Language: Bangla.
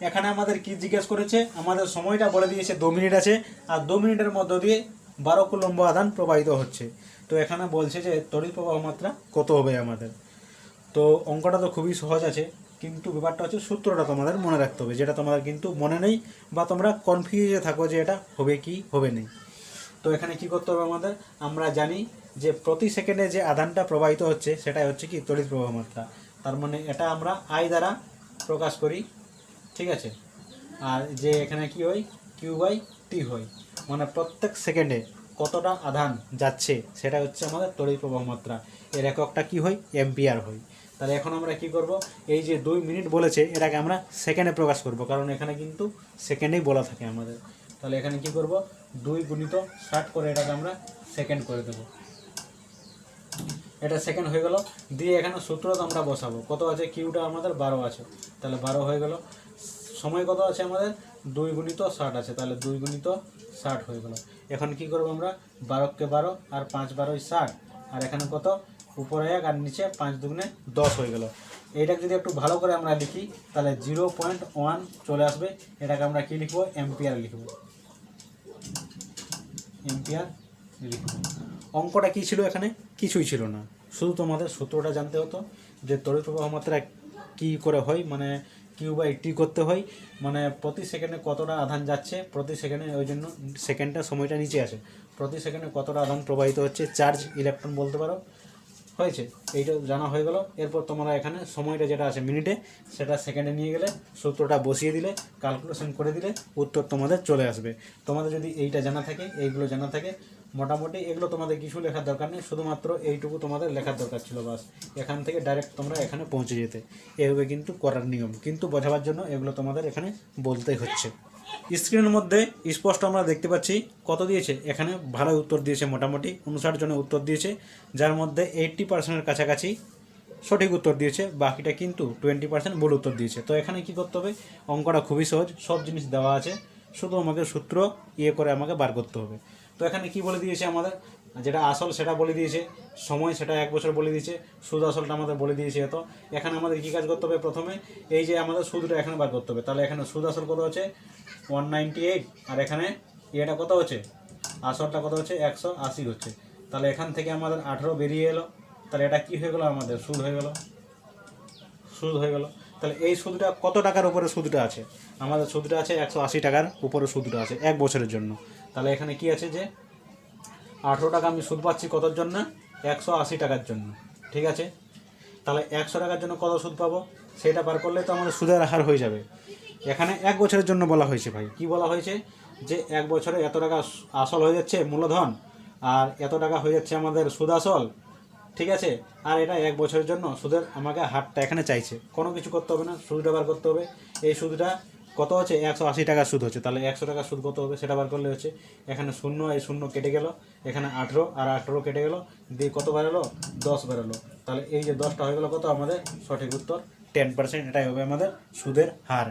এখানে আমাদের কি জিজ্ঞেস করেছে, আমাদের সময়টা বলে দিয়েছে 2 মিনিট আছে, আর 2 মিনিটের মধ্য দিয়ে 12 কুলম্ব আধান প্রবাহিত হচ্ছে। তো এখানে বলছে যে তড়িৎ প্রবাহ মাত্রা কত হবে আমাদের। তো অঙ্কটা তো খুবই সহজ আছে, কিন্তু ব্যাপারটা হচ্ছে সূত্রটা তোমাদের মনে রাখতে হবে, যেটা তোমাদের কিন্তু মনে নেই বা তোমরা কনফিউজে থাকো যে এটা হবে কি হবে নেই। তো এখানে কি করতে হবে আমাদের, আমরা জানি যে প্রতি সেকেন্ডে যে আধানটা প্রবাহিত হচ্ছে সেটাই হচ্ছে কি তড়িৎ প্রবাহ মাত্রা। তার মানে এটা আমরা আই দ্বারা প্রকাশ করি, ঠিক আছে। আর যে এখানে কি হয়, কিউ বাই টি হয়, মানে প্রত্যেক সেকেন্ডে কতটা আধান যাচ্ছে সেটা হচ্ছে আমাদের তড়িৎ প্রবাহ মাত্রা। এর এককটা কি হয়, অ্যাম্পিয়ার হয়। তাহলে এখন আমরা কি করব, এই যে 2 মিনিট বলেছে এটাকে আমরা সেকেন্ডে প্রকাশ করব, কারণ এখানে কিন্তু সেকেন্ডেই বলা থাকে আমাদের। তাহলে এখানে কি করব, 2 গুণিত 60 করে এটাকে আমরা সেকেন্ড করে দেব। এটা সেকেন্ড হয়ে গেল। দিয়ে এখানে সূত্রটা আমরা বসাবো, কত আছে, কিউটা আমাদের 12 আছে, তাহলে 12 হয়ে গেল। সময় কত আছে আমাদের, 2 গুণিত 60 আছে, তাহলে 2 গুণিত 60 হয়ে গেল। এখন কি করব আমরা, 12কে 12 আর 5 12 60, আর এখানে কত, উপরে 1 আর নিচে 5 দুগুণে 10 হয়ে গেল। এইটাকে যদি একটু ভালো করে আমরা লিখি তাহলে 0.1 চলে আসবে। এটাকে আমরা কি লিখবো, অ্যাম্পিয়ার লিখবো, অ্যাম্পিয়ার লিখবো। অঙ্কটা কী ছিল, এখানে কিছুই ছিল না, শুধু তোমাদের সূত্রটা জানতে হতো যে তড়িৎ প্রবাহ মাত্রা কী করে হয়, মানে কিউ বাই টি করতে হয়, মানে প্রতি সেকেন্ডে কতটা আধান যাচ্ছে প্রতি সেকেন্ডে, ওই জন্য সেকেন্ডটা সময়টা নিচে আসে, প্রতি সেকেন্ডে কতটা আধান প্রবাহিত হচ্ছে, চার্জ ইলেকট্রন বলতে পারো, হয়েছে। এইটা জানা হয়ে গেল। এরপর তোমরা এখানে সময়টা যেটা আছে মিনিটে, সেটা সেকেন্ডে নিয়ে গেলে সূত্রটা বসিয়ে দিলে, ক্যালকুলেশন করে দিলে উত্তর তোমাদের চলে আসবে। তোমাদের যদি এইটা জানা থাকে, এইগুলো জানা থাকে, মোটামুটি এগুলো তোমাদের কিছু লেখার দরকার নেই, শুধুমাত্র এইটুকু তোমাদের লেখার দরকার ছিল বাস। এখান থেকে ডাইরেক্ট তোমরা এখানে পৌঁছে যেতে, এভাবে কিন্তু করার নিয়ম, কিন্তু বোঝাবার জন্য এগুলো তোমাদের এখানে বলতেই হচ্ছে। স্ক্রিনের মধ্যে স্পষ্ট আমরা দেখতে পাচ্ছি কত দিয়েছে, এখানে ভালো উত্তর দিয়েছে, মোটামুটি 59 জনের উত্তর দিয়েছে, যার মধ্যে 80%-এর কাছাকাছি সঠিক উত্তর দিয়েছে, বাকিটা কিন্তু 20% ভুল উত্তর দিয়েছে। তো এখানে কি করতে হবে, অঙ্কটা খুবই সহজ, সব জিনিস দেওয়া আছে, শুধু আমাকে সূত্র করে আমাকে বার করতে হবে। তো এখানে কি বলে দিয়েছে আমাদের, যেটা আসল সেটা বলে দিয়েছে, সময় সেটা 1 বছর বলে দিয়েছে, সুদ আসলটা আমাদের বলে দিয়েছে। এত এখানে আমাদের কী কাজ করতে হবে, প্রথমে এই যে আমাদের সুদটা এখানে বার করতে হবে। তাহলে এখানে সুদ আসল কত হচ্ছে 198, আর এখানে এটা কত হচ্ছে, আসলটা কত হচ্ছে 180 হচ্ছে। তাহলে এখান থেকে আমাদের 18 বেরিয়ে এলো, তাহলে এটা কি হয়ে গেল, আমাদের সুদ হয়ে গেল, সুদ হয়ে গেল। তাহলে এই সুদটা কত টাকার উপরে সুদটা আছে, আমাদের সুদটা আছে 180 টাকার উপরে সুদটা আছে 1 বছরের জন্য। তাহলে এখানে কি আছে যে 18 টাকা আমি সুদ পাচ্ছি কতর জন্য, 180 টাকার জন্য, ঠিক আছে। তাহলে 100 টাকার জন্য কত সুদ পাবো, সেটা বার করলে তো আমাদের সুদের হার হয়ে যাবে। এখানে 1 বছরের জন্য বলা হয়েছে ভাই, কি বলা হয়েছে, যে 1 বছরে এত টাকা আসল হয়ে যাচ্ছে মূলধন, আর এত টাকা হয়ে যাচ্ছে আমাদের সুদ আসল, ঠিক আছে। আর এটা 1 বছরের জন্য সুদের আমাকে হারটা এখানে চাইছে, কোনো কিছু করতে হবে না, সুদটা বার করতে হবে। এই সুদটা কত হচ্ছে, 180 টাকা সুদ হচ্ছে, তাহলে 100 টাকা সুদ কত হবে সেটা বার করলে হচ্ছে, এখানে শূন্য, এই শূন্য কেটে গেল, এখানে 18 আর 18 কেটে গেল, দিয়ে কত বেরোলো, 10 বেরোলো। তাহলে এই যে 10টা হয়ে গেল কত, আমাদের সঠিক উত্তর 10%, এটাই হবে আমাদের সুদের হার।